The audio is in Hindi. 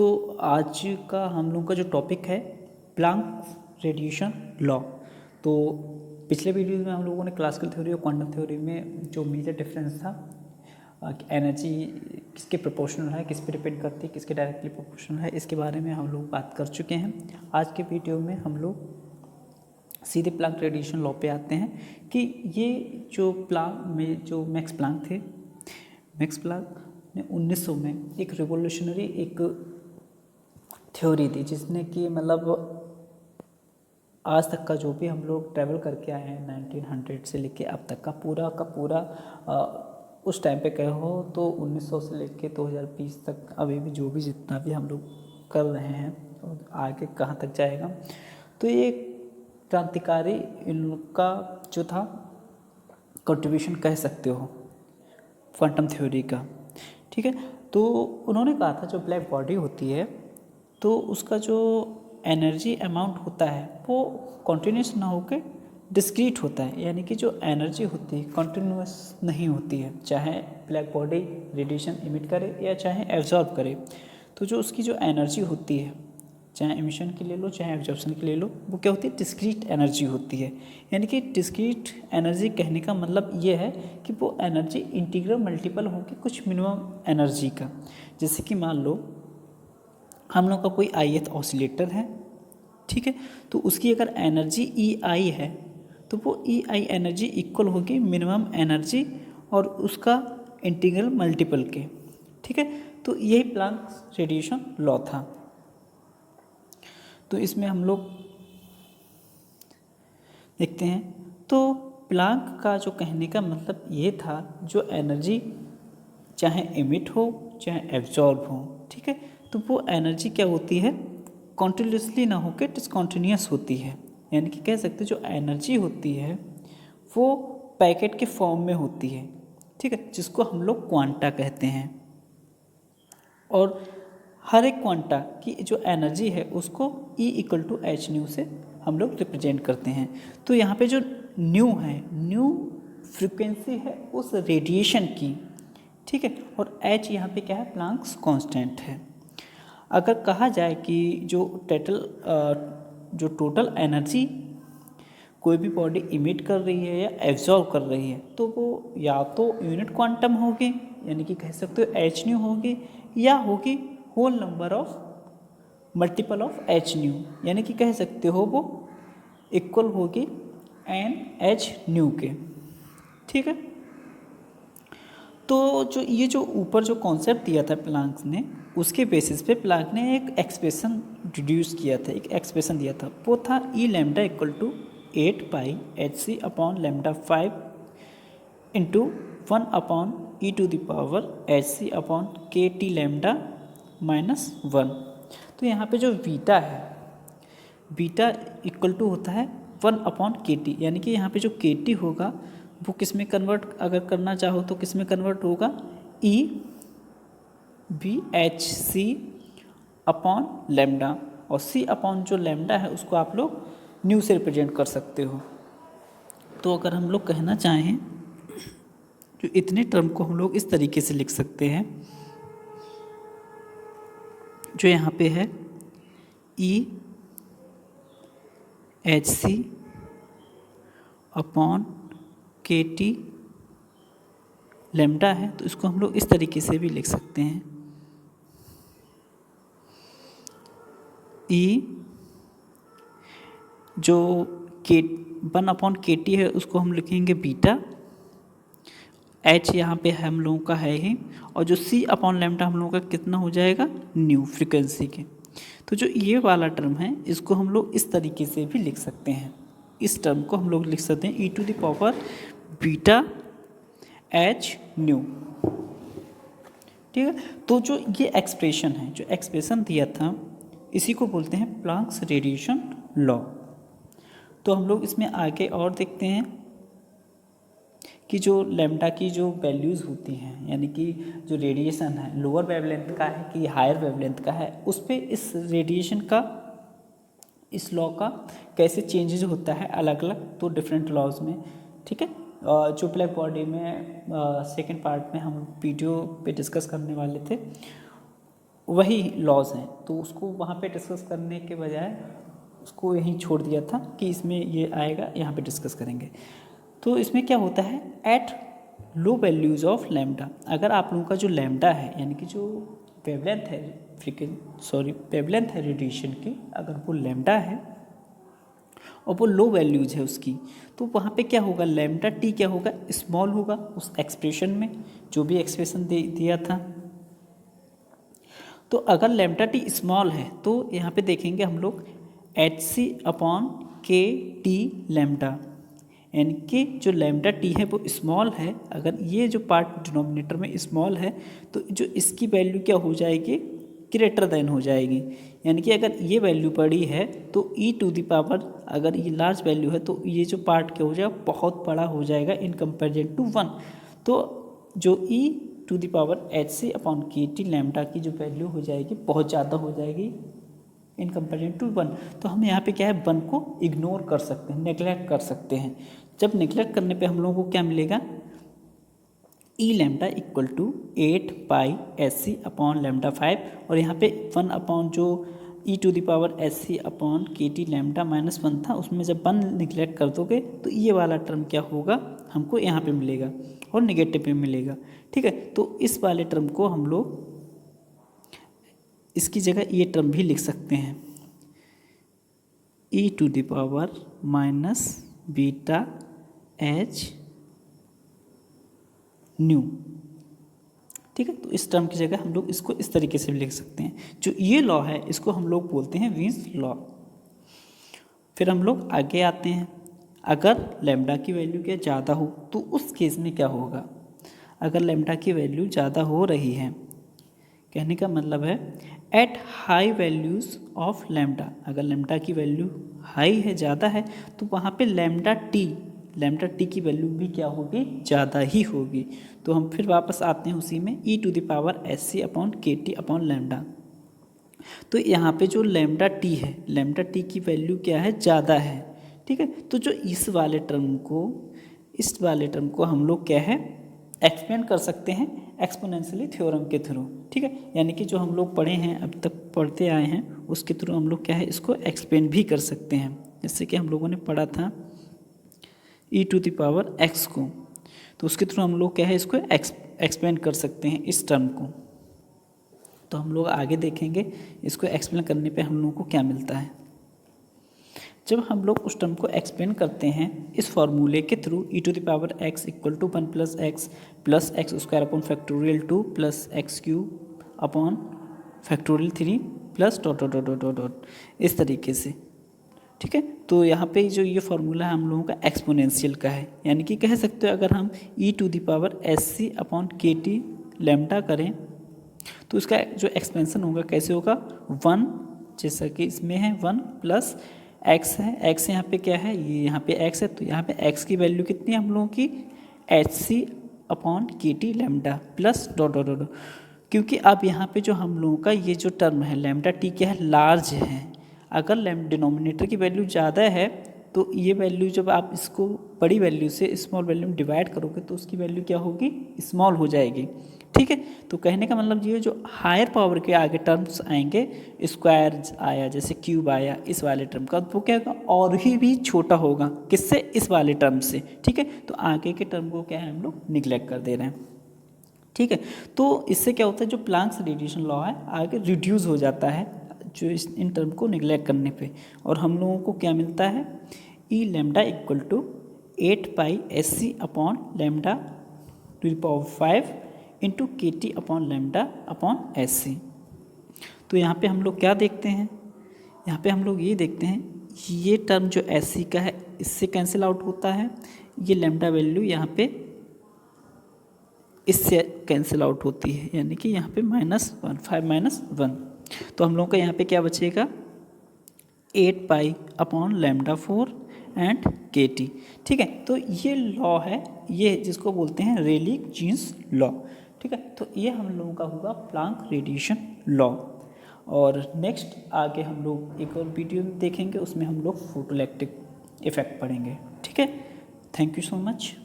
तो आज का हम लोग का जो टॉपिक है प्लांक रेडिएशन लॉ। तो पिछले वीडियो में हम लोगों ने क्लासिकल थ्योरी और क्वांटम थ्योरी में जो मेजर डिफरेंस था एनर्जी किसके प्रोपोर्शनल है, किस पे डिपेंड करती है, किसके डायरेक्टली प्रोपोर्शनल है, इसके बारे में हम लोग बात कर चुके हैं। आज के वीडियो में हम लोग सीधे प्लांक रेडिएशन लॉ पे आते हैं कि ये जो प्लांक में जो मैक्स प्लांक थे, मैक्स प्लांक ने 1900 में एक रिवोल्यूशनरी एक थ्योरी दी जिसने कि मतलब आज तक का जो भी हम लोग ट्रैवल करके आए हैं 1900 से लेके अब तक का पूरा उस टाइम पे कहे हो तो 1900 से लेके 2020 तक अभी भी जो भी जितना भी हम लोग कर रहे हैं और आगे कहाँ तक जाएगा, तो ये क्रांतिकारी इनका जो था कंट्रीब्यूशन कह सकते हो क्वांटम थ्योरी का। ठीक है, तो उन्होंने कहा था जो ब्लैक बॉडी होती है तो उसका जो एनर्जी अमाउंट होता है वो कॉन्टीन्यूस ना होकर डिस्क्रीट होता है, यानी कि जो एनर्जी होती है कॉन्टीन्यूस नहीं होती है, चाहे ब्लैक बॉडी रेडिएशन इमिट करे या चाहे एब्जॉर्ब करे। तो जो उसकी जो एनर्जी होती है, चाहे एमिशन की ले लो चाहे एब्जॉर्प्शन की ले लो, वो क्या होती है, डिस्क्रीट एनर्जी होती है। यानी कि डिस्क्रीट एनर्जी कहने का मतलब ये है कि वो एनर्जी इंटीग्रल मल्टीपल होगी कुछ मिनिमम एनर्जी का। जैसे कि मान लो हम लोग का कोई ith ऑसिलेटर है, ठीक है, तो उसकी अगर एनर्जी EI है तो वो EI एनर्जी इक्वल होगी मिनिमम एनर्जी और उसका इंटीग्रल मल्टीपल के। ठीक है, तो यही प्लांक रेडिएशन लॉ था। तो इसमें हम लोग देखते हैं, तो प्लांक का जो कहने का मतलब ये था जो एनर्जी चाहे एमिट हो चाहे एब्जॉर्ब हो, ठीक है, तो वो एनर्जी क्या होती है, कॉन्टिन्यूसली ना होकर डिसकॉन्टिन्यूस होती है। यानी कि कह सकते जो एनर्जी होती है वो पैकेट के फॉर्म में होती है, ठीक है, जिसको हम लोग क्वांटा कहते हैं। और हर एक क्वांटा की जो एनर्जी है उसको E=h से हम लोग रिप्रेजेंट करते हैं। तो यहाँ पे जो न्यू है, न्यू फ्रिक्वेंसी है उस रेडिएशन की, ठीक है, और h यहाँ पे क्या है, प्लांक्स कांस्टेंट है। अगर कहा जाए कि जो टोटल एनर्जी कोई भी बॉडी इमिट कर रही है या एब्जॉर्ब कर रही है तो वो या तो यूनिट क्वांटम होगी, यानी कि कह सकते हो h न्यू होगी, या होगी whole number of multiple of h nu, यानी कि कह सकते हो वो इक्वल होगी NH न्यू के। ठीक है, तो जो ये जो ऊपर जो कॉन्सेप्ट दिया था प्लांक ने, उसके बेसिस पे प्लांक ने एक एक्सप्रेशन डिड्यूस किया था, एक एक्सप्रेशन दिया था, वो था E lambda equal to 8 pi HC upon lambda 5 into 1 upon e⁻ HC upon KT lambda -1। तो यहाँ पे जो बीटा है, बीटा इक्वल टू होता है 1 अपॉन KT, यानी कि यहाँ पे जो KT होगा वो किस में कन्वर्ट अगर करना चाहो तो किस में कन्वर्ट होगा, EBHC अपॉन लैम्डा, और C अपॉन जो लैम्डा है उसको आप लोग न्यू से रिप्रेजेंट कर सकते हो। तो अगर हम लोग कहना चाहें जो इतने टर्म को हम लोग इस तरीके से लिख सकते हैं, जो यहाँ पे है EHC अपॉन KT लैम्डा है, तो इसको हम लोग इस तरीके से भी लिख सकते हैं, E जो K1 अपॉन KT है उसको हम लिखेंगे बीटा, H यहाँ पे हम लोगों का है ही, और जो C अपॉन लैम्डा हम लोगों का कितना हो जाएगा, न्यू फ्रिक्वेंसी के। तो जो ये वाला टर्म है इसको हम लोग इस तरीके से भी लिख सकते हैं, इस टर्म को हम लोग लिख सकते हैं E⁻β H न्यू। ठीक है, तो जो ये एक्सप्रेशन है, जो एक्सप्रेशन दिया था, इसी को बोलते हैं प्लांक्स रेडिएशन लॉ। तो हम लोग इसमें आगे और देखते हैं कि जो लैम्डा की जो वैल्यूज़ होती हैं, यानी कि जो रेडिएशन है लोअर वेवलेंथ का है कि हायर वेवलेंथ का है, उस पर इस रेडिएशन का, इस लॉ का कैसे चेंजेज होता है अलग अलग तो डिफरेंट लॉज में। ठीक है, जो ब्लैक बॉडी में सेकंड पार्ट में हम वीडियो पे डिस्कस करने वाले थे, वही लॉज हैं, तो उसको वहाँ पे डिस्कस करने के बजाय उसको यहीं छोड़ दिया था कि इसमें ये आएगा, यहाँ पे डिस्कस करेंगे। तो इसमें क्या होता है, at low values of lambda, अगर आप लोगों का जो लैम्डा है यानी कि जो वेवलेंथ है वेवलेंथ है रेडिएशन की, अगर वो लैम्डा है और वो लो वैल्यूज़ है उसकी, तो वहाँ पे क्या होगा, लैम्डा टी क्या होगा, स्मॉल होगा उस एक्सप्रेशन में, जो भी एक्सप्रेशन दिया था। तो अगर लैम्डा टी स्मॉल है तो यहाँ पे देखेंगे हम लोग HC/KT लैम्डा, यानी कि जो लैम्डा टी है वो स्मॉल है, अगर ये जो पार्ट डिनोमिनेटर में स्मॉल है तो जो इसकी वैल्यू क्या हो जाएगी, ग्रेटर देन हो जाएगी। यानी कि अगर ये वैल्यू बड़ी है तो e⁻, अगर ये लार्ज वैल्यू है तो ये जो पार्ट क्या हो जाएगा, बहुत बड़ा हो जाएगा इन कंपेरिजन टू 1। तो जो e⁻HC/KT लैम्डा की जो वैल्यू हो जाएगी बहुत ज़्यादा हो जाएगी इन कंपेरिजन टू 1। तो हम यहाँ पे क्या है, 1 को इग्नोर कर सकते हैं, नेगलेक्ट कर सकते हैं। जब नेगलेक्ट करने पे हम लोगों को क्या मिलेगा, ई लैम्डा इक्वल टू 8πSC/λ5, और यहाँ पे 1 जो e⁻SC/KT लैम्डा -1 था, उसमें जब 1 निगलेक्ट कर दोगे तो ये वाला टर्म क्या होगा, हमको यहाँ पे मिलेगा और नेगेटिव में मिलेगा। ठीक है, तो इस वाले टर्म को हम लोग इसकी जगह ये टर्म भी लिख सकते हैं, e⁻βH न्यू। ठीक है, तो इस टर्म की जगह हम लोग इसको इस तरीके से भी लिख सकते हैं। जो ये लॉ है इसको हम लोग बोलते हैं वीन्स लॉ। फिर हम लोग आगे आते हैं, अगर लैम्डा की वैल्यू क्या ज़्यादा हो तो उस केस में क्या होगा। अगर लैम्डा की वैल्यू ज़्यादा हो रही है, कहने का मतलब है at high values of lambda, अगर लैम्डा की वैल्यू हाई है, ज़्यादा है, तो वहाँ पे लैम्डा टी की वैल्यू भी क्या होगी, ज़्यादा ही होगी। तो हम फिर वापस आते हैं उसी में, e⁻SC/KT/λ। तो यहाँ पे जो लैम्डा टी है, लैम्डा टी की वैल्यू क्या है, ज़्यादा है। ठीक है, तो जो इस वाले टर्म को हम लोग क्या है, एक्सपेंड कर सकते हैं एक्सपोनेंशियली थ्योरम के थ्रू। ठीक है, यानी कि जो हम लोग पढ़े हैं, अब तक पढ़ते आए हैं, उसके थ्रू हम लोग क्या है, इसको एक्सपेंड भी कर सकते हैं। जैसे कि हम लोगों ने पढ़ा था e⁻x को, तो उसके थ्रू हम लोग क्या है, इसको एक्सपेंड कर सकते हैं इस टर्म को। तो हम लोग आगे देखेंगे इसको एक्सप्लेन करने पे हम लोगों को क्या मिलता है। जब हम लोग उस टर्म को एक्सप्लेन करते हैं इस फॉर्मूले के through, e⁻x equal to 1 + x² + 2 + x³ 3 इस तरीके से। ठीक है, तो यहाँ पे जो ये फार्मूला है हम लोगों का एक्सपोनेंशियल का है, यानी कि कह सकते हो अगर हम e⁻SC/KT लैम्डा करें तो उसका जो एक्सपेंशन होगा कैसे होगा, 1, जैसा कि इसमें है 1 + x है, x यहाँ पे क्या है, ये यहाँ पे x है, तो यहाँ पे x की वैल्यू कितनी है हम लोगों की, HC/KT लैम्डा प्लस ... क्योंकि अब यहाँ पे जो हम लोगों का ये जो टर्म है लैम्डा टी क्या है, लार्ज है। अगर डिनोमिनेटर की वैल्यू ज़्यादा है तो ये वैल्यू जब आप इसको बड़ी वैल्यू से स्मॉल वैल्यू में डिवाइड करोगे तो उसकी वैल्यू क्या होगी, स्मॉल हो जाएगी। ठीक है, तो कहने का मतलब ये जो हायर पावर के आगे टर्म्स आएंगे, स्क्वायर आया, जैसे क्यूब आया इस वाले टर्म का, वो क्या होगा, और ही भी छोटा होगा, किससे, इस वाले टर्म से। ठीक है, तो आगे के टर्म को क्या है, हम लोग निगलेक्ट कर दे रहे हैं। ठीक है, तो इससे क्या होता है, जो प्लैंक्स रेडिएशन लॉ है आगे रिड्यूस हो जाता है जो इन टर्म को निगलेक्ट करने पे, और हम लोगों को क्या मिलता है, E lambda equal to 8πSC/λ⁵ into KT/λ/SC। तो यहाँ पे हम लोग क्या देखते हैं, यहाँ पे हम लोग ये देखते हैं, ये टर्म जो SC का है इससे कैंसिल आउट होता है, ये लैम्डा वैल्यू यहाँ पे इससे कैंसिल आउट होती है, यानी कि यहाँ पे -1, 5 - 1। तो हम लोग का यहाँ पे क्या बचेगा, 8π/λ4 एंड KT। ठीक है, तो ये लॉ है, ये जिसको बोलते हैं रेली-जीन्स लॉ। ठीक है, तो ये हम लोगों का होगा प्लैंक रेडिएशन लॉ। और नेक्स्ट आगे हम लोग एक और वीडियो देखेंगे, उसमें हम लोग फोटोइलेक्ट्रिक इफेक्ट पढ़ेंगे। ठीक है, थैंक यू सो मच।